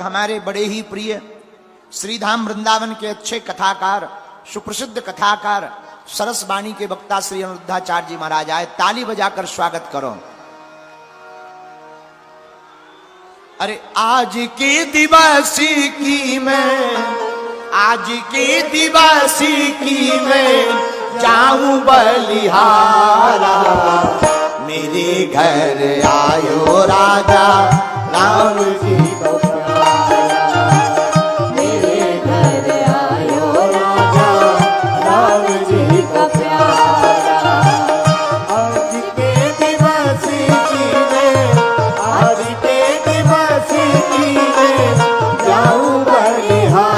हमारे बड़े ही प्रिय श्रीधाम वृंदावन के अच्छे कथाकार, सुप्रसिद्ध कथाकार, सरस वाणी के वक्ता श्री अनिरुद्धाचार्य जी महाराज आए। ताली बजाकर स्वागत करो। अरे आज के दिवस की मैं, आज के दिवस की मैं जाऊं बलिहारा, मेरे घर आयो राजा राम जी को प्यारा, मेरे घर आयो राजा राम जी का प्यारा। आज के दिवस की मैं, आज के दिवस की मैं जाऊं बलिहारा,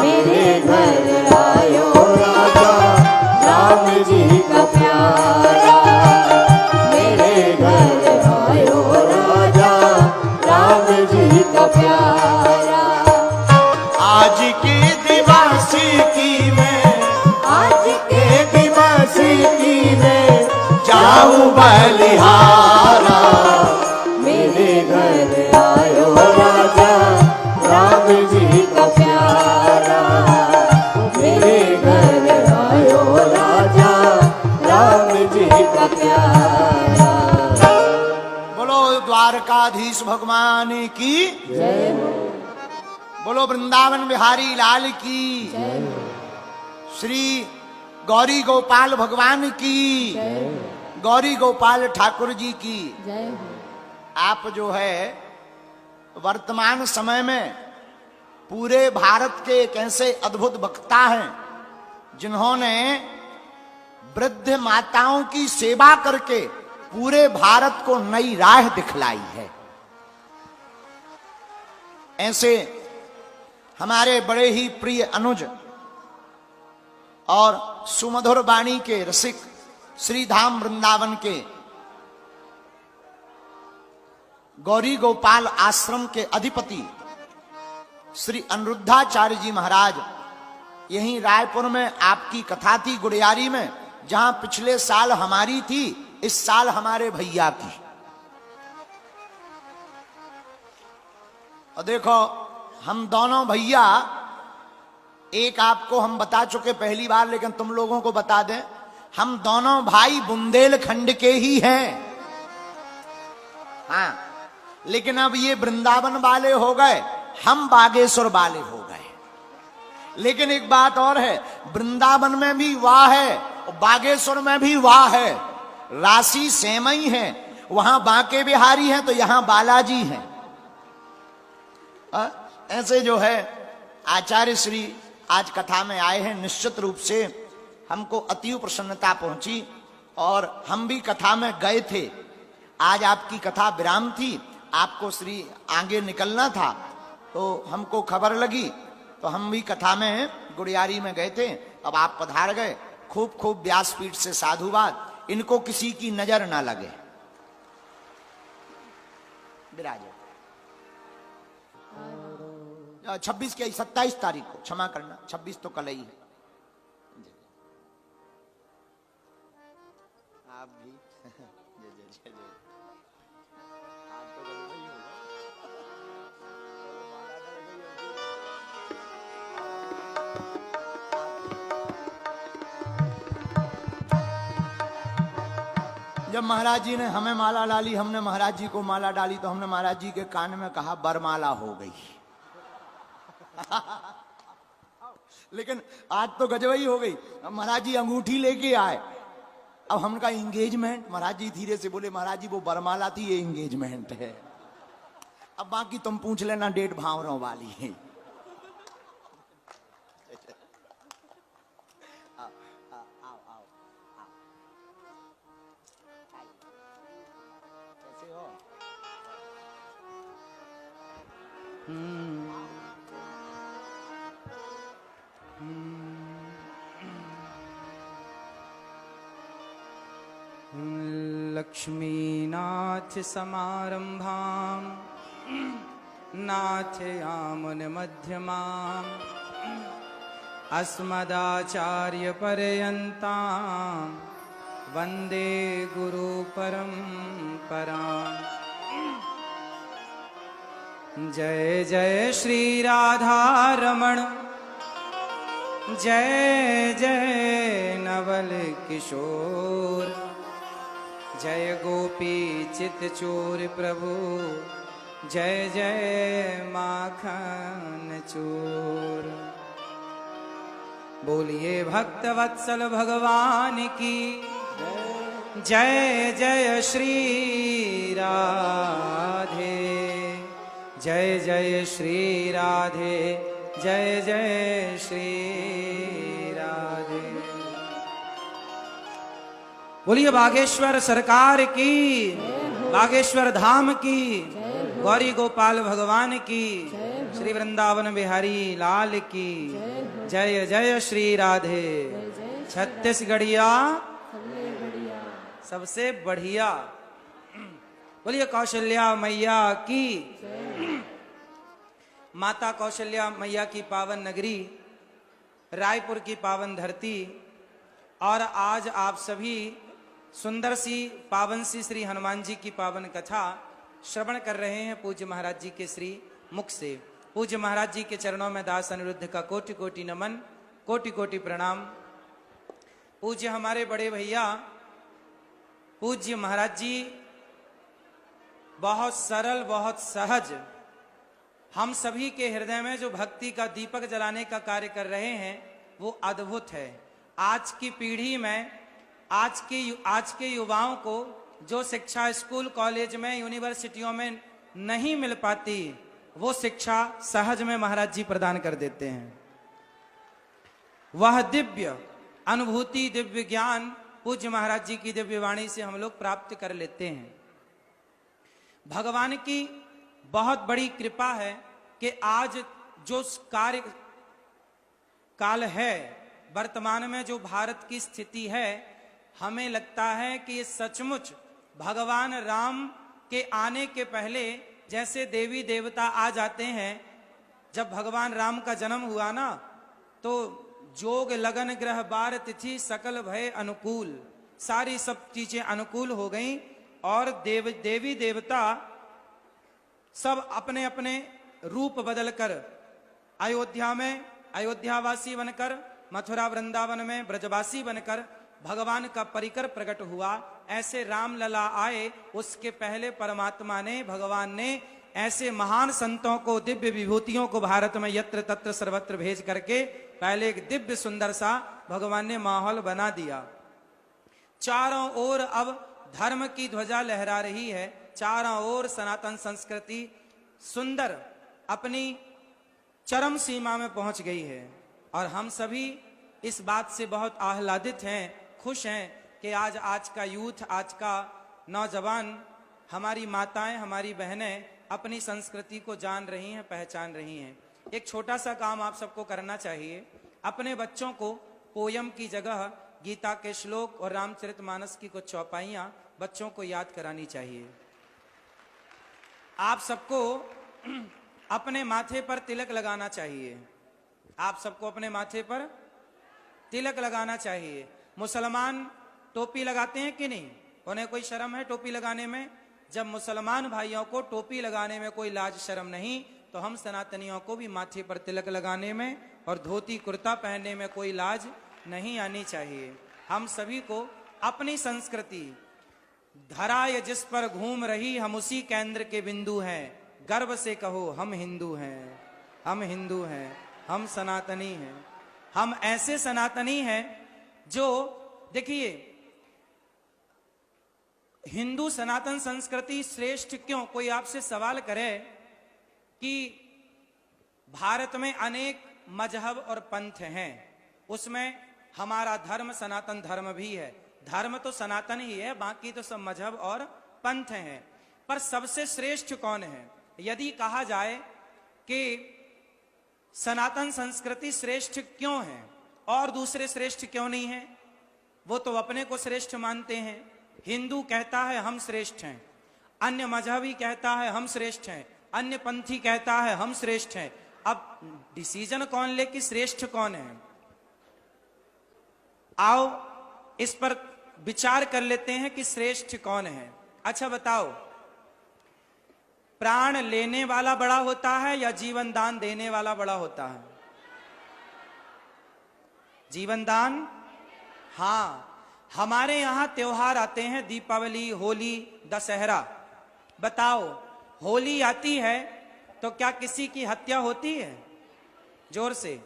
मेरे घर आयो राजा राम जी का प्यारा, मेरे घर आयो राजा राम जी का प्यारा। आज के दिवस की मैं, आज के दिवस की मैं जाऊं बलिहारा, मेरे घर आयो राजा राम जी का प्यारा, मेरे घर आयो राजा राम जी का प्यारा। बोलो द्वारकाधीश भगवान की, जय हो, बोलो वृंदावन बिहारी लाल की, जय हो, श्री गौरी गोपाल भगवान की, जय हो, गौरी गोपाल ठाकुर जी की। जय हो। आप जो है वर्तमान समय में पूरे भारत के एक ऐसे अद्भुत वक्ता हैं जिन्होंने वृद्ध माताओं की सेवा करके पूरे भारत को नई राह दिखलाई है। ऐसे हमारे बड़े ही प्रिय अनुज और सुमधुर वाणी के रसिक श्री धाम वृंदावन के गौरी गोपाल आश्रम के अधिपति श्री अनिरुद्धाचार्य जी महाराज यहीं रायपुर में आपकी कथा थी गुड़ियारी में, जहां पिछले साल हमारी थी, इस साल हमारे भैया की। और देखो हम दोनों भैया, एक आपको हम बता चुके पहली बार, लेकिन तुम लोगों को बता दें, हम दोनों भाई बुंदेलखंड के ही हैं। हाँ, लेकिन अब ये वृंदावन वाले हो गए, हम बागेश्वर वाले हो गए। लेकिन एक बात और है, वृंदावन में भी वाह है और बागेश्वर में भी वाह है, राशि सेम ही है। वहां बांके बिहारी हैं तो यहां बालाजी हैं। ऐसे जो है आचार्य श्री आज कथा में आए हैं। निश्चित रूप से हमको अतीव प्रसन्नता पहुंची और हम भी कथा में गए थे। आज आपकी कथा विराम थी, आपको श्री आगे निकलना था, तो हमको खबर लगी तो हम भी कथा में गुड़ियारी में गए थे। अब आप पधार गए, खूब खूब व्यासपीठ से साधुवाद। इनको किसी की नजर ना लगे। विराजे 26 की 27 तारीख को, क्षमा करना, 26 तो कल ही है। आप भी जय जय जय जय। आप तो गरीब ही होगा। जब महाराज जी ने हमें माला डाली, हमने महाराज जी को माला डाली, तो हमने महाराज जी के कान में कहा बरमाला हो गई। लेकिन आज तो गजबई हो गई। महाराज जी अंगूठी लेके आए, अब हम कहा इंगेजमेंट। महाराज जी धीरे से बोले, महाराज जी वो बरमाला थी, ये इंगेजमेंट है। अब बाकी तुम पूछ लेना, डेट भावरों वाली है। कैसे हो? लक्ष्मीनाथ समारंभां नाथयामुनमध्यमाम् अस्मदाचार्यपर्यन्तां वन्दे गुरुपरम्पराम्। जय जय श्री राधा रमण, जय जय नवल किशोर, जय गोपी चित चोर प्रभु, जय जय माखन चोर। बोलिए भक्त वत्सल भगवान की जय जय श्री राधे, जय जय श्री राधे, जय जय श्री राधे। बोलिए बागेश्वर सरकार की, बागेश्वर धाम की, गौरी गोपाल भगवान की, श्री वृंदावन बिहारी लाल की जय जय श्री राधे। छत्तीसगढ़िया सबसे बढ़िया। बोलिए कौशल्या मैया की, माता कौशल्या मैया की पावन नगरी, रायपुर की पावन धरती। और आज आप सभी सुंदर सी पावन सी श्री हनुमान जी की पावन कथा श्रवण कर रहे हैं पूज्य महाराज जी के श्री मुख से। पूज्य महाराज जी के चरणों में दास अनिरुद्ध का कोटि कोटि नमन, कोटि कोटि प्रणाम। पूज्य हमारे बड़े भैया पूज्य महाराज जी बहुत सरल, बहुत सहज, हम सभी के हृदय में जो भक्ति का दीपक जलाने का कार्य कर रहे हैं वो अद्भुत है। आज की पीढ़ी में आज के युवाओं को जो शिक्षा स्कूल कॉलेज में यूनिवर्सिटियों में नहीं मिल पाती, वो शिक्षा सहज में महाराज जी प्रदान कर देते हैं। वह दिव्य अनुभूति, दिव्य ज्ञान पूज्य महाराज जी की दिव्य वाणी से हम लोग प्राप्त कर लेते हैं। भगवान की बहुत बड़ी कृपा है कि आज जो कार्य काल है, वर्तमान में जो भारत की स्थिति है, हमें लगता है कि ये सचमुच भगवान राम के आने के पहले जैसे देवी देवता आ जाते हैं। जब भगवान राम का जन्म हुआ ना, तो जोग लगन ग्रह बार तिथि सकल भय अनुकूल, सारी सब चीजें अनुकूल हो गईं और देवी देवता सब अपने अपने रूप बदलकर अयोध्या में अयोध्यावासी बनकर, मथुरा वृंदावन में ब्रजवासी बनकर भगवान का परिकर प्रकट हुआ। ऐसे राम लला आए, उसके पहले परमात्मा ने, भगवान ने ऐसे महान संतों को, दिव्य विभूतियों को भारत में यत्र तत्र सर्वत्र भेज करके पहले एक दिव्य सुंदर सा भगवान ने माहौल बना दिया। चारों ओर अब धर्म की ध्वजा लहरा रही है, चारों ओर सनातन संस्कृति सुंदर अपनी चरम सीमा में पहुंच गई है। और हम सभी इस बात से बहुत आह्लादित हैं, खुश हैं कि आज का यूथ, आज का नौजवान, हमारी माताएं, हमारी बहनें अपनी संस्कृति को जान रही हैं, पहचान रही हैं। एक छोटा सा काम आप सबको करना चाहिए, अपने बच्चों को पोयम की जगह गीता के श्लोक और रामचरितमानस की कुछ चौपाइयां बच्चों को याद करानी चाहिए। आप सबको अपने माथे पर तिलक लगाना चाहिए, आप सबको अपने माथे पर तिलक लगाना चाहिए। मुसलमान टोपी लगाते हैं कि नहीं? उन्हें कोई शर्म है टोपी लगाने में? जब मुसलमान भाइयों को टोपी लगाने में कोई लाज शर्म नहीं, तो हम सनातनियों को भी माथे पर तिलक लगाने में और धोती कुर्ता पहनने में कोई लाज नहीं आनी चाहिए। हम सभी को अपनी संस्कृति, धरा ये जिस पर घूम रही, हम उसी केंद्र के बिंदु हैं। गर्व से कहो हम हिंदू हैं, हम हिंदू हैं, हम सनातनी हैं। हम ऐसे सनातनी हैं जो, देखिए, हिंदू सनातन संस्कृति श्रेष्ठ क्यों? कोई आपसे सवाल करे कि भारत में अनेक मजहब और पंथ हैं, उसमें हमारा धर्म सनातन धर्म भी है। धर्म तो सनातन ही है, बाकी तो सब मजहब और पंथ हैं। पर सबसे श्रेष्ठ कौन है? यदि कहा जाए कि सनातन संस्कृति श्रेष्ठ क्यों है और दूसरे श्रेष्ठ क्यों नहीं है, वो तो अपने को श्रेष्ठ मानते हैं। हिंदू कहता है हम श्रेष्ठ हैं, अन्य मजहबी कहता है हम श्रेष्ठ हैं, अन्य पंथी कहता है हम श्रेष्ठ हैं। अब डिसीजन कौन ले कि श्रेष्ठ कौन है? आओ इस पर विचार कर लेते हैं कि श्रेष्ठ कौन है। अच्छा बताओ, प्राण लेने वाला बड़ा होता है या जीवन दान देने वाला बड़ा होता है? जीवन दान। हाँ, हमारे यहां त्योहार आते हैं, दीपावली, होली, दशहरा। बताओ, होली आती है तो क्या किसी की हत्या होती है? जोर से।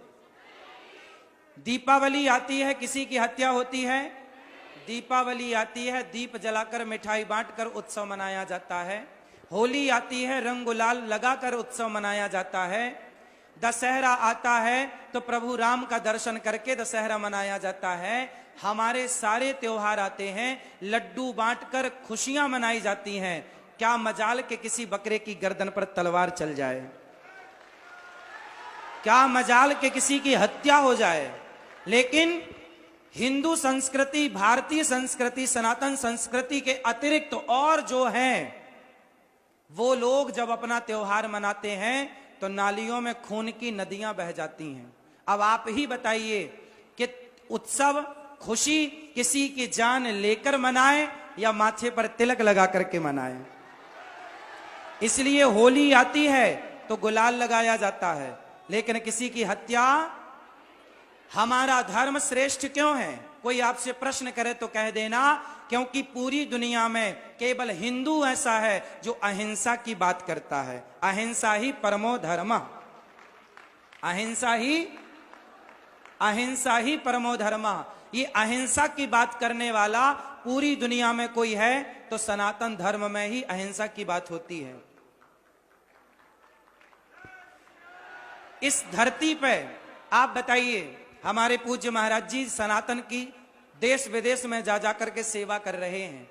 दीपावली आती है, किसी की हत्या होती है? दीपावली आती है, दीप जलाकर मिठाई बांटकर उत्सव मनाया जाता है। होली आती है, रंग गुलाल लगाकर उत्सव मनाया जाता है। दशहरा आता है तो प्रभु राम का दर्शन करके दशहरा मनाया जाता है। हमारे सारे त्योहार आते हैं, लड्डू बांटकर खुशियां मनाई जाती हैं। क्या मजाल के किसी बकरे की गर्दन पर तलवार चल जाए, क्या मजाल के किसी की हत्या हो जाए। लेकिन हिंदू संस्कृति, भारतीय संस्कृति, सनातन संस्कृति के अतिरिक्त और जो हैं, वो लोग जब अपना त्योहार मनाते हैं तो नालियों में खून की नदियां बह जाती हैं। अब आप ही बताइए कि उत्सव, खुशी किसी की जान लेकर मनाए या माथे पर तिलक लगा करके मनाए। इसलिए होली आती है तो गुलाल लगाया जाता है, लेकिन किसी की हत्या। हमारा धर्म श्रेष्ठ क्यों है? कोई आपसे प्रश्न करे तो कह देना, क्योंकि पूरी दुनिया में केवल हिंदू ऐसा है जो अहिंसा की बात करता है। अहिंसा ही परमो धर्म, अहिंसा ही परमो धर्म। ये अहिंसा की बात करने वाला पूरी दुनिया में कोई है तो सनातन धर्म में ही अहिंसा की बात होती है। इस धरती पे आप बताइए, हमारे पूज्य महाराज जी सनातन की देश विदेश में जा जाकर के सेवा कर रहे हैं।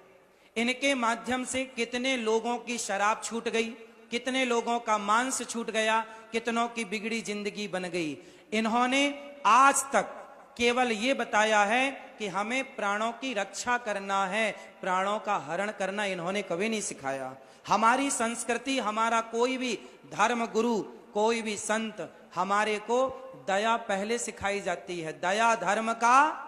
इनके माध्यम से कितने लोगों की शराब छूट गई, कितने लोगों का मांस छूट गया, कितनों की बिगड़ी जिंदगी बन गई। इन्होंने आज तक केवल ये बताया है कि हमें प्राणों की रक्षा करना है, प्राणों का हरण करना इन्होंने कभी नहीं सिखाया। हमारी संस्कृति, हमारा कोई भी धर्म गुरु, कोई भी संत हमारे को दया पहले सिखाई जाती है। दया धर्म का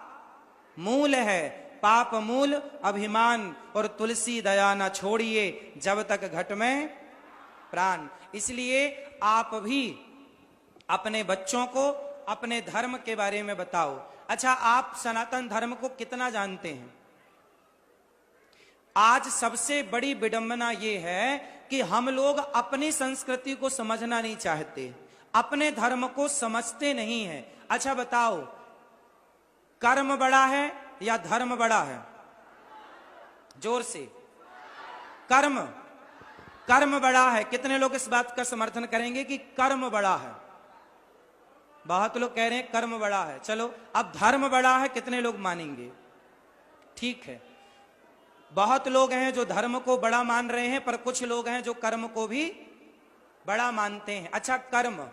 मूल है, पाप मूल अभिमान, और तुलसी दया न छोड़िए जब तक घट में प्राण। इसलिए आप भी अपने बच्चों को अपने धर्म के बारे में बताओ। अच्छा, आप सनातन धर्म को कितना जानते हैं? आज सबसे बड़ी विडंबना यह है कि हम लोग अपनी संस्कृति को समझना नहीं चाहते, अपने धर्म को समझते नहीं है। अच्छा बताओ, कर्म बड़ा है या धर्म बड़ा है? जोर से। कर्म बड़ा है। कितने लोग इस बात का समर्थन करेंगे कि कर्म बड़ा है? बहुत लोग कह रहे हैं कर्म बड़ा है। चलो, अब धर्म बड़ा है, कितने लोग मानेंगे? ठीक है, बहुत लोग हैं जो धर्म को बड़ा मान रहे हैं, पर कुछ लोग हैं जो कर्म को भी बड़ा मानते हैं। अच्छा, कर्म,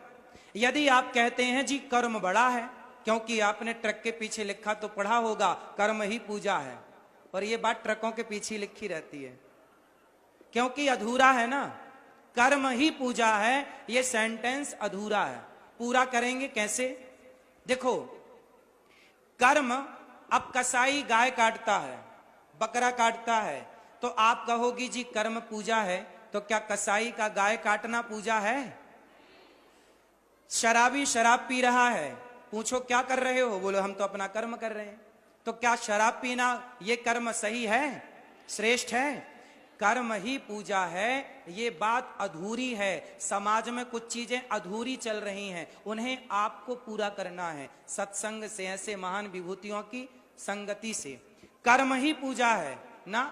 यदि आप कहते हैं जी कर्म बड़ा है, क्योंकि आपने ट्रक के पीछे लिखा तो पढ़ा होगा कर्म ही पूजा है, और ये बात ट्रकों के पीछे लिखी रहती है क्योंकि अधूरा है ना। कर्म ही पूजा है, ये सेंटेंस अधूरा है। पूरा करेंगे कैसे? देखो, कर्म, अब कसाई गाय काटता है, बकरा काटता है, तो आप कहोगी जी कर्म पूजा है, तो क्या कसाई का गाय काटना पूजा है? शराबी शराब पी रहा है, पूछो क्या कर रहे हो? बोलो हम तो अपना कर्म कर रहे हैं। तो क्या शराब पीना ये कर्म सही है, श्रेष्ठ है? कर्म ही पूजा है, ये बात अधूरी है। समाज में कुछ चीजें अधूरी चल रही हैं, उन्हें आपको पूरा करना है सत्संग से, ऐसे महान विभूतियों की संगति से। कर्म ही पूजा है ना।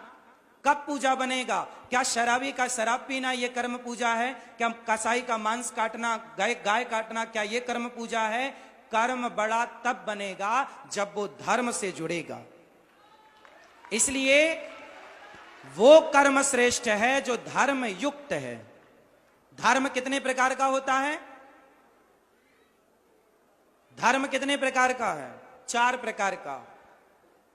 कब पूजा बनेगा? क्या शराबी का शराब पीना ये कर्म पूजा है? क्या कसाई का मांस काटना, गाय काटना, क्या ये कर्म पूजा है? कर्म बड़ा तब बनेगा जब वो धर्म से जुड़ेगा। इसलिए वो कर्म श्रेष्ठ है जो धर्म युक्त है। धर्म कितने प्रकार का होता है? धर्म कितने प्रकार का है? 4 प्रकार का।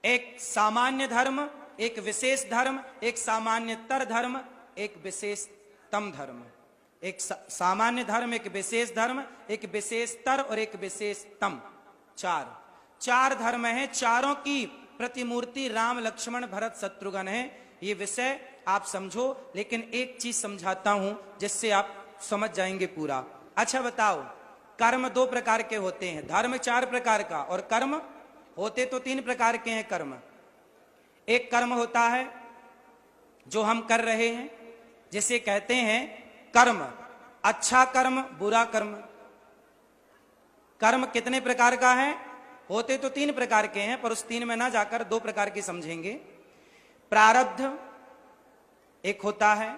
एक सामान्य धर्म, एक विशेष धर्म, एक सामान्यतर धर्म, एक विशेषतम धर्म। एक सामान्य धर्म, एक विशेष धर्म, एक विशेषतर और एक विशेषतम। 4 धर्म हैं। चारों की प्रतिमूर्ति राम, लक्ष्मण, भरत, शत्रुघ्न है। ये विषय आप समझो, लेकिन एक चीज समझाता हूं जिससे आप समझ जाएंगे पूरा। अच्छा बताओ, कर्म 2 प्रकार के होते हैं, धर्म 4 प्रकार का, और कर्म होते तो 3 प्रकार के हैं कर्म। एक कर्म होता है जो हम कर रहे हैं, जिसे कहते हैं कर्म, अच्छा कर्म, बुरा कर्म। कर्म कितने प्रकार का है? होते तो 3 प्रकार के हैं, पर उस 3 में ना जाकर 2 प्रकार की समझेंगे। प्रारब्ध एक होता है,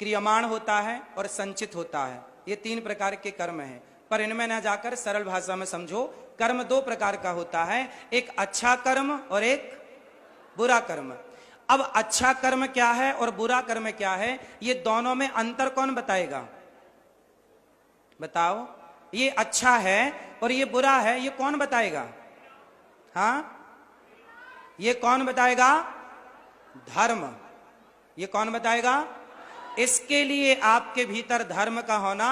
क्रियमाण होता है और संचित होता है। ये 3 प्रकार के कर्म हैं, पर इनमें ना जाकर सरल भाषा में समझो। कर्म 2 प्रकार का होता है, एक अच्छा कर्म और एक बुरा कर्म। अब अच्छा कर्म क्या है और बुरा कर्म क्या है, ये दोनों में अंतर कौन बताएगा? बताओ, ये अच्छा है और ये बुरा है, ये कौन बताएगा? हाँ, ये कौन बताएगा? धर्म। ये कौन बताएगा? इसके लिए आपके भीतर धर्म का होना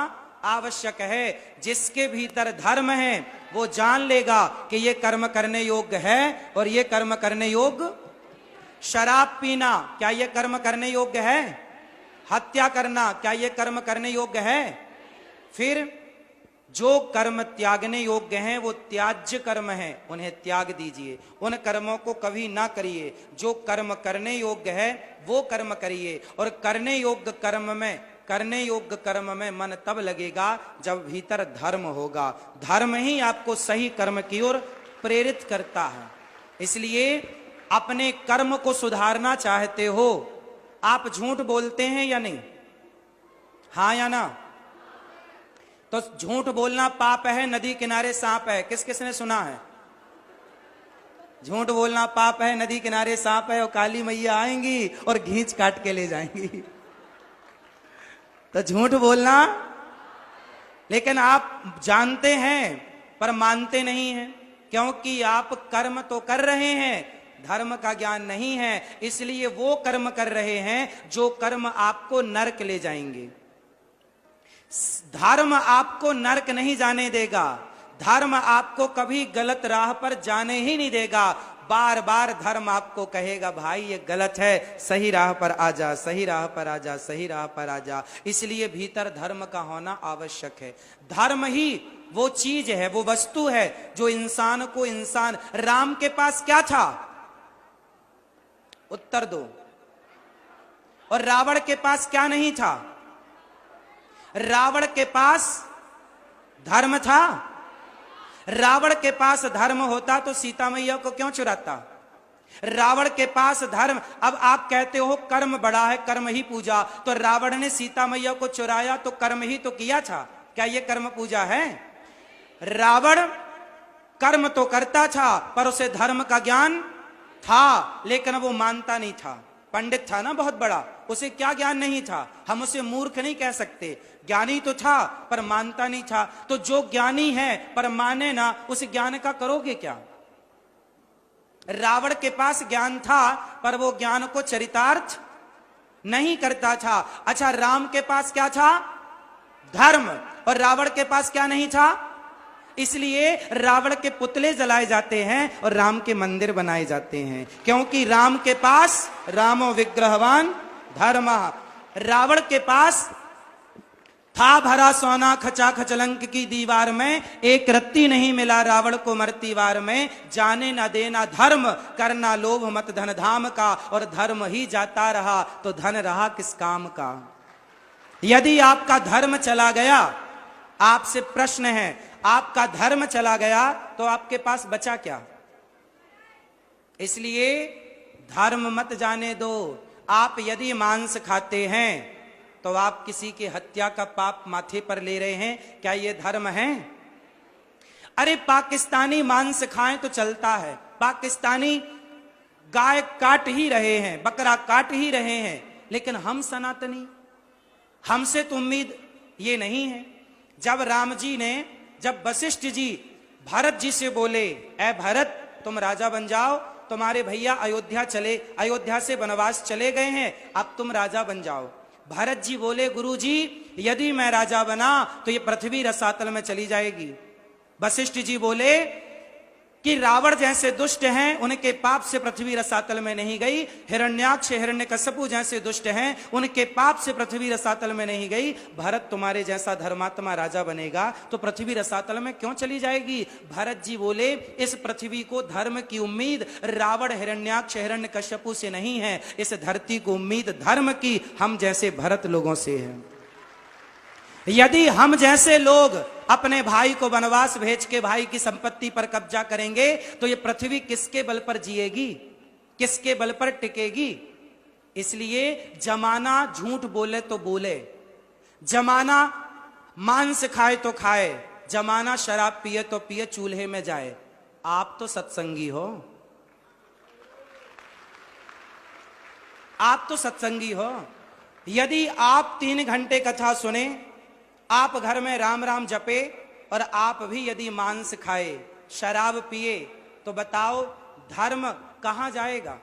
आवश्यक है। जिसके भीतर धर्म है वो जान लेगा कि ये कर्म करने योग्य है और ये कर्म करने योग्य। शराब पीना, क्या ये कर्म करने योग्य है? हत्या करना, क्या ये कर्म करने योग्य है? फिर जो कर्म त्यागने योग्य हैं वो त्याज्य कर्म हैं, उन्हें त्याग दीजिए। उन कर्मों को कभी ना करिए। जो कर्म करने योग्य है वो कर्म करिए, और करने योग्य कर्म में मन तब लगेगा जब भीतर धर्म होगा। धर्म ही आपको सही कर्म की ओर प्रेरित करता है। इसलिए अपने कर्म को सुधारना चाहते हो, आप झूठ बोलते हैं या नहीं? हाँ या ना? तो झूठ बोलना पाप है, नदी किनारे सांप है। किस किसने सुना है? झूठ बोलना पाप है, नदी किनारे सांप है, और काली मैया आएंगी और घींच काट के ले जाएंगी। तो झूठ बोलना, लेकिन आप जानते हैं पर मानते नहीं हैं, क्योंकि आप कर्म तो कर रहे हैं, धर्म का ज्ञान नहीं है। इसलिए वो कर्म कर रहे हैं जो कर्म आपको नरक ले जाएंगे। धर्म आपको नरक नहीं जाने देगा, धर्म आपको कभी गलत राह पर जाने ही नहीं देगा। बार बार धर्म आपको कहेगा, भाई ये गलत है, सही राह पर आ जा, सही राह पर आ जा, सही राह पर आ जा। इसलिए भीतर धर्म का होना आवश्यक है। धर्म ही वो चीज है, वो वस्तु है जो इंसान को इंसान। राम के पास क्या था? उत्तर दो। और रावण के पास क्या नहीं था? रावण के पास धर्म था। रावण के पास धर्म होता तो सीता मैया को क्यों चुराता? रावण के पास धर्म। अब आप कहते हो कर्म बड़ा है, कर्म ही पूजा, तो रावण ने सीता मैया को चुराया तो कर्म ही तो किया था। क्या यह कर्म पूजा है? रावण कर्म तो करता था पर उसे धर्म का ज्ञान था, लेकिन वो मानता नहीं था। पंडित था ना बहुत बड़ा, उसे क्या ज्ञान नहीं था? हम उसे मूर्ख नहीं कह सकते, ज्ञानी तो था पर मानता नहीं था। तो जो ज्ञानी है पर माने ना, उस ज्ञान का करोगे क्या? रावण के पास ज्ञान था पर वो ज्ञान को चरितार्थ नहीं करता था। अच्छा, राम के पास क्या था? धर्म। और रावण के पास क्या नहीं था? इसलिए रावण के पुतले जलाए जाते हैं और राम के मंदिर बनाए जाते हैं, क्योंकि राम के पास रामो विग्रहवान धर्म। रावण के पास था भरा सोना खचा खचलंक की दीवार में, एक रत्ती नहीं मिला रावण को मरती वार में। जाने ना देना धर्म, करना लोभ मत धन धाम का, और धर्म ही जाता रहा तो धन रहा किस काम का। यदि आपका धर्म चला गया, आपसे प्रश्न है, आपका धर्म चला गया तो आपके पास बचा क्या? इसलिए धर्म मत जाने दो। आप यदि मांस खाते हैं तो आप किसी की हत्या का पाप माथे पर ले रहे हैं, क्या यह धर्म है? अरे पाकिस्तानी मांस खाएं तो चलता है, पाकिस्तानी गाय काट ही रहे हैं, बकरा काट ही रहे हैं, लेकिन हम सनातनी, हमसे तो उम्मीद ये नहीं है। जब वशिष्ठ जी भरत जी से बोले, ऐ भरत तुम राजा बन जाओ, तुम्हारे भैया अयोध्या से वनवास चले गए हैं, अब तुम राजा बन जाओ। भरत जी बोले, गुरु जी यदि मैं राजा बना तो ये पृथ्वी रसातल में चली जाएगी। वशिष्ठ जी बोले, कि रावण जैसे दुष्ट हैं, उनके पाप से पृथ्वी रसातल में नहीं गई। हिरण्याक्ष हिरण्यकश्यपु जैसे दुष्ट हैं, उनके पाप से पृथ्वी रसातल में नहीं गई। भरत तुम्हारे जैसा धर्मात्मा राजा बनेगा तो पृथ्वी रसातल में क्यों चली जाएगी? भरत जी बोले, इस पृथ्वी को धर्म की उम्मीद रावण हिरण्याक्ष हिरण्यकश्यपु से नहीं है, इस धरती को उम्मीद धर्म की हम जैसे भरत लोगों से है। यदि हम जैसे लोग अपने भाई को वनवास भेज के भाई की संपत्ति पर कब्जा करेंगे तो ये पृथ्वी किसके बल पर जिएगी, किसके बल पर टिकेगी? इसलिए जमाना झूठ बोले तो बोले, जमाना मांस खाए तो खाए, जमाना शराब पिए तो पिए, चूल्हे में जाए। आप तो सत्संगी हो, आप तो सत्संगी हो। यदि आप 3 घंटे कथा सुने, आप घर में राम राम जपे और आप भी यदि मांस खाए, शराब पिए, तो बताओ धर्म कहां जाएगा?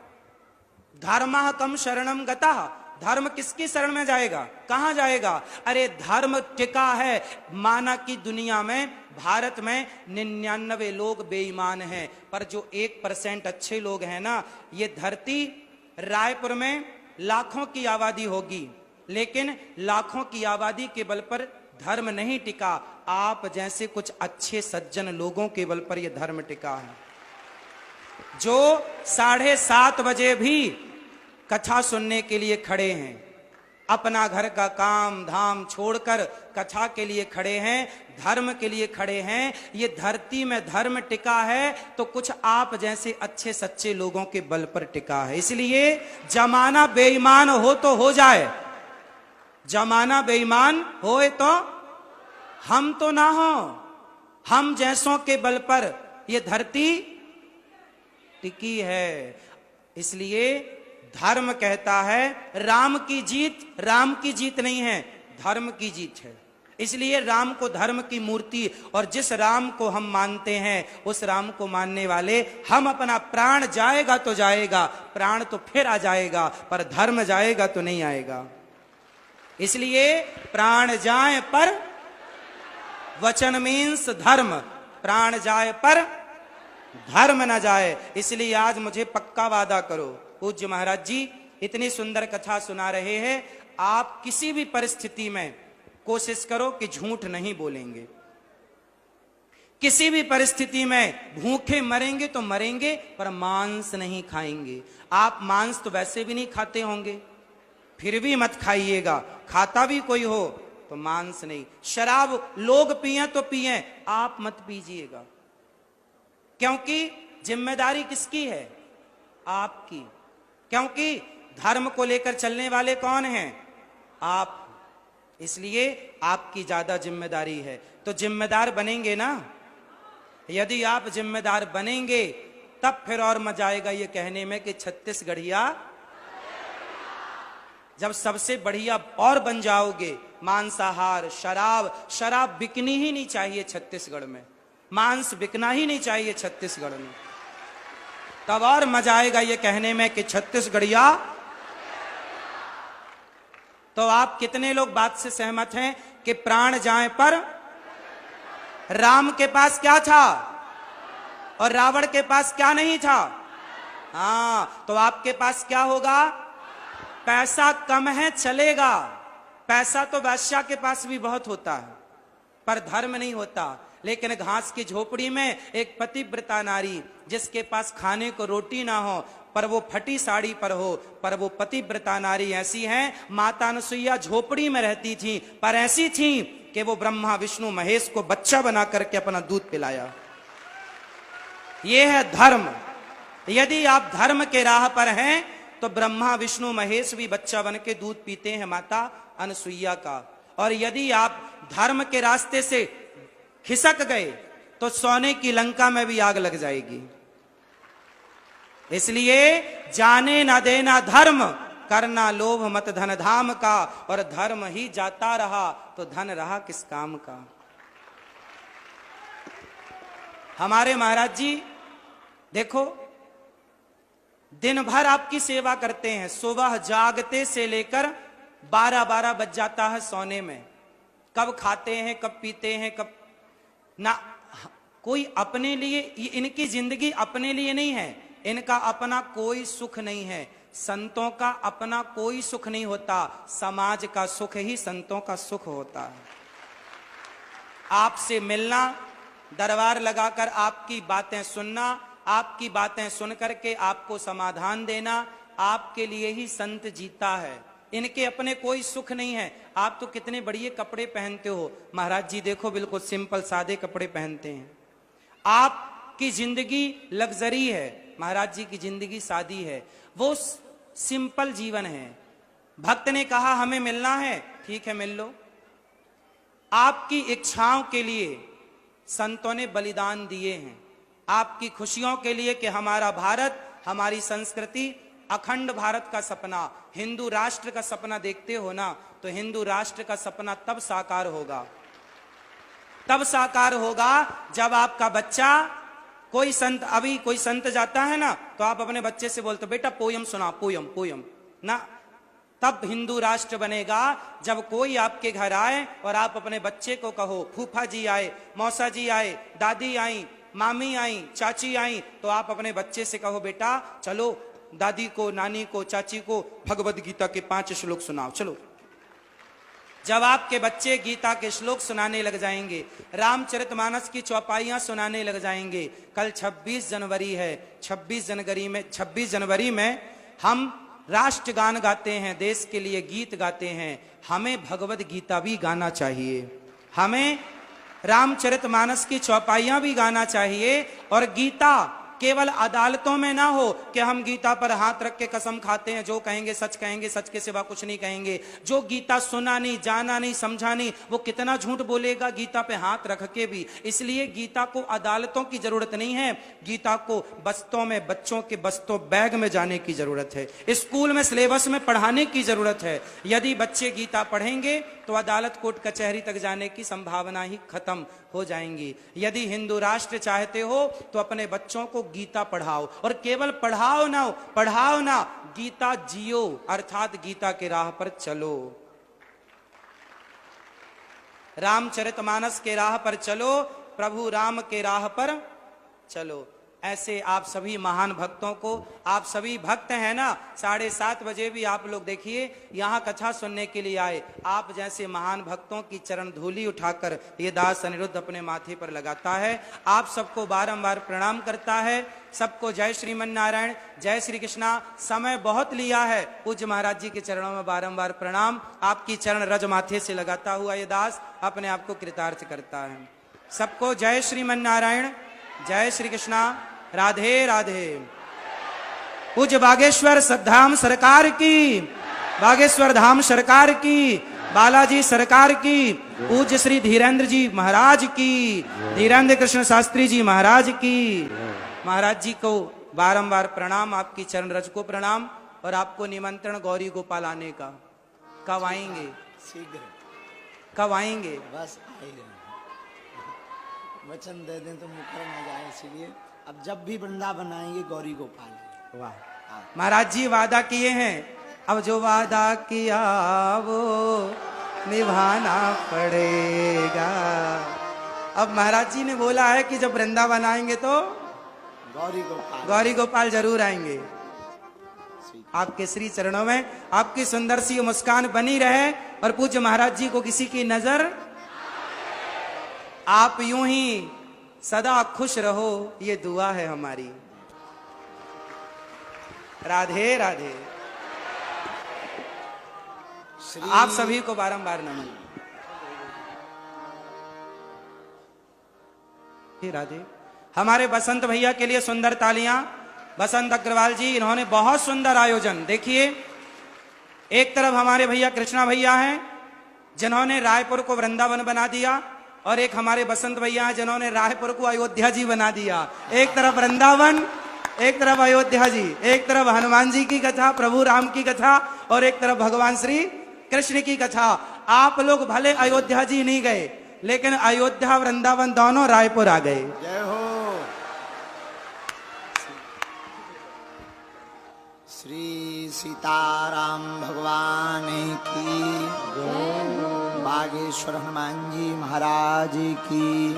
धर्मः कम शरणम गतः, धर्म किसकी शरण में जाएगा, कहां जाएगा? अरे धर्म टिका है। माना कि दुनिया में, भारत में 99 लोग बेईमान हैं, पर जो 1% अच्छे लोग हैं ना, ये धरती, रायपुर में लाखों की आबादी होगी, लेकिन लाखों की आबादी के बल पर धर्म नहीं टिका। आप जैसे कुछ अच्छे सज्जन लोगों के बल पर यह धर्म टिका है, जो 7:30 बजे भी कथा सुनने के लिए खड़े हैं, अपना घर का काम धाम छोड़कर कथा के लिए खड़े हैं, धर्म के लिए खड़े हैं। ये धरती में धर्म टिका है तो कुछ आप जैसे अच्छे सच्चे लोगों के बल पर टिका है। इसलिए जमाना बेईमान हो तो हो जाए, जमाना बेईमान होए तो हम तो ना हो, हम जैसों के बल पर यह धरती टिकी है। इसलिए धर्म कहता है राम की जीत, राम की जीत नहीं है, धर्म की जीत है। इसलिए राम को धर्म की मूर्ति, और जिस राम को हम मानते हैं उस राम को मानने वाले हम, अपना प्राण जाएगा तो जाएगा, प्राण तो फिर आ जाएगा, पर धर्म जाएगा तो नहीं आएगा। इसलिए प्राण जाए पर वचन मीन्स धर्म, प्राण जाए पर धर्म न जाए। इसलिए आज मुझे पक्का वादा करो, पूज्य महाराज जी इतनी सुंदर कथा सुना रहे हैं, आप किसी भी परिस्थिति में कोशिश करो कि झूठ नहीं बोलेंगे। किसी भी परिस्थिति में भूखे मरेंगे तो मरेंगे, पर मांस नहीं खाएंगे। आप मांस तो वैसे भी नहीं खाते होंगे, फिर भी मत खाइएगा। खाता भी कोई हो तो मांस नहीं। शराब लोग पिए तो पिए, आप मत पीजिएगा, क्योंकि जिम्मेदारी किसकी है? आपकी। क्योंकि धर्म को लेकर चलने वाले कौन हैं? आप। इसलिए आपकी ज्यादा जिम्मेदारी है। तो जिम्मेदार बनेंगे ना? यदि आप जिम्मेदार बनेंगे तब फिर और मजा आएगा ये कहने में कि छत्तीसगढ़िया, जब सबसे बढ़िया और बन जाओगे, मांसाहार, शराब बिकनी ही नहीं चाहिए छत्तीसगढ़ में, मांस बिकना ही नहीं चाहिए छत्तीसगढ़ में, तब और मजा आएगा ये कहने में कि छत्तीसगढ़िया। तो आप कितने लोग बात से सहमत हैं कि प्राण जाए पर? राम के पास क्या था और रावण के पास क्या नहीं था? हाँ, तो आपके पास क्या होगा? पैसा कम है चलेगा, पैसा तो बादशाह के पास भी बहुत होता है, पर धर्म नहीं होता। लेकिन घास की झोपड़ी में एक पतिव्रता नारी, जिसके पास खाने को रोटी ना हो, पर वो फटी साड़ी पर हो, पर वो पतिव्रता नारी ऐसी है। माता अनुसुईया झोपड़ी में रहती थी, पर ऐसी थी कि वो ब्रह्मा विष्णु महेश को बच्चा बना करके अपना दूध पिलाया। ये है धर्म। यदि आप धर्म के राह पर हैं तो ब्रह्मा विष्णु महेश भी बच्चा बन के दूध पीते हैं माता अनुसुईया का। और यदि आप धर्म के रास्ते से खिसक गए तो सोने की लंका में भी आग लग जाएगी। इसलिए जाने ना देना धर्म, करना लोभ मत धन धाम का, और धर्म ही जाता रहा तो धन रहा किस काम का। हमारे महाराज जी देखो, दिन भर आपकी सेवा करते हैं, सुबह जागते से लेकर 12-12 बज जाता है सोने में। कब खाते हैं, कब पीते हैं, कब ना कोई अपने लिए, इनकी जिंदगी अपने लिए नहीं है, इनका अपना कोई सुख नहीं है। संतों का अपना कोई सुख नहीं होता, समाज का सुख ही संतों का सुख होता है। आपसे मिलना, दरबार लगाकर आपकी बातें सुनना, आपकी बातें सुन करके आपको समाधान देना, आपके लिए ही संत जीता है। इनके अपने कोई सुख नहीं है। आप तो कितने बढ़िया कपड़े पहनते हो, महाराज जी देखो बिल्कुल सिंपल सादे कपड़े पहनते हैं। आपकी जिंदगी लग्जरी है, महाराज जी की जिंदगी सादी है, वो सिंपल जीवन है। भक्त ने कहा हमें मिलना है, ठीक है मिल लो। आपकी इच्छाओं के लिए संतों ने बलिदान दिए हैं, आपकी खुशियों के लिए कि हमारा भारत, हमारी संस्कृति, अखंड भारत का सपना, हिंदू राष्ट्र का सपना देखते हो ना, तो हिंदू राष्ट्र का सपना तब साकार होगा, तब साकार होगा जब आपका बच्चा, कोई संत, अभी कोई संत जाता है ना तो आप अपने बच्चे से बोलते बेटा पोयम सुना, पोयम पोयम ना, तब हिंदू राष्ट्र बनेगा जब कोई आपके घर आए और आप अपने बच्चे को कहो फूफा जी आए, मौसा जी आए, दादी आई, मामी आई, चाची आई, तो आप अपने बच्चे से कहो बेटा चलो दादी को, नानी को, चाची को भगवद गीता के 5 श्लोक सुनाओ चलो। जब आपके बच्चे गीता के श्लोक सुनाने लग जाएंगे, रामचरितमानस की चौपाइयां सुनाने लग जाएंगे, कल 26 जनवरी है, 26 जनवरी में हम राष्ट्रगान गाते हैं, देश के लिए गीत गाते हैं, हमें भगवद गीता भी गाना चाहिए, हमें रामचरितमानस की चौपाइयां भी गाना चाहिए। और गीता केवल अदालतों में ना हो कि हम गीता पर हाथ रख के कसम खाते हैं, जो कहेंगे, सच के सिवा कुछ नहीं कहेंगे। जो गीता सुना नहीं, जाना नहीं, समझा नहीं, वो कितना झूठ बोलेगा गीता पे हाथ रख के भी। इसलिए गीता को अदालतों की जरूरत नहीं है, गीता को बस्तों में, बच्चों के बस्तों बैग में जाने की जरूरत है, स्कूल में सिलेबस में पढ़ाने की जरूरत है। यदि बच्चे गीता पढ़ेंगे तो अदालत कोर्ट कचहरी तक जाने की संभावना ही खत्म हो जाएंगी। यदि हिंदू राष्ट्र चाहते हो तो अपने बच्चों को गीता पढ़ाओ, और केवल पढ़ाओ ना, गीता जियो, अर्थात गीता के राह पर चलो, रामचरितमानस के राह पर चलो, प्रभु राम के राह पर चलो। ऐसे आप सभी महान भक्तों को, आप सभी भक्त हैं ना, 7:30 बजे भी आप लोग देखिए यहाँ कथा सुनने के लिए आए। आप जैसे महान भक्तों की चरण धूलि उठाकर ये दास अनिरुद्ध अपने माथे पर लगाता है, आप सबको बारंबार प्रणाम करता है। सबको जय श्रीमन नारायण, जय श्री कृष्णा। समय बहुत लिया है, पूज्य महाराज जी के चरणों में बारंबार प्रणाम। आपकी चरण रज माथे से लगाता हुआ ये दास अपने आप को कृतार्थ करता है। सबको जय श्रीमन नारायण, जय श्री कृष्णा, राधे राधे। पूज्य बागेश्वर धाम सरकार की, बागेश्वर धाम सरकार की, बालाजी सरकार की, पूज्य श्री धीरेन्द्र जी महाराज की, धीरेन्द्र कृष्ण शास्त्री जी महाराज की। महाराज जी को बारंबार प्रणाम, आपकी चरण रज को प्रणाम, और आपको निमंत्रण गौरी गोपाल आने का। कब आएंगे? शीघ्र। कब आएंगे? बस आएंगे, वचन दे दें तो मुकर न जाए, इसलिए अब जब भी वृंदावन आएंगे गौरी गोपाल। वाह, महाराज जी वादा किए हैं, अब जो वादा किया वो निभाना पड़ेगा। अब महाराज जी ने बोला है कि जब वृंदावन आएंगे तो गौरी गोपाल जरूर आएंगे। आपके श्री चरणों में आपकी सुंदर सी मुस्कान बनी रहे, और पूज्य महाराज जी को किसी की नजर, आप यूं ही सदा खुश रहो, ये दुआ है हमारी। राधे राधे। आप सभी को बारंबार नमन। राधे। हमारे बसंत भैया के लिए सुंदर तालियां। बसंत अग्रवाल जी, इन्होंने बहुत सुंदर आयोजन, देखिए एक तरफ हमारे भैया कृष्णा भैया हैं जिन्होंने रायपुर को वृंदावन बना दिया, और एक हमारे बसंत भैया हैं जिन्होंने रायपुर को अयोध्या जी बना दिया। एक तरफ वृंदावन, एक तरफ अयोध्या जी, एक तरफ हनुमान जी की कथा, प्रभु राम की कथा, और एक तरफ भगवान श्री कृष्ण की कथा। आप लोग भले अयोध्या जी नहीं गए, लेकिन अयोध्या वृंदावन दोनों रायपुर आ गए। जय हो। श्री सीताराम भगवान की, बागेश्वर हनुमान जी महाराज की।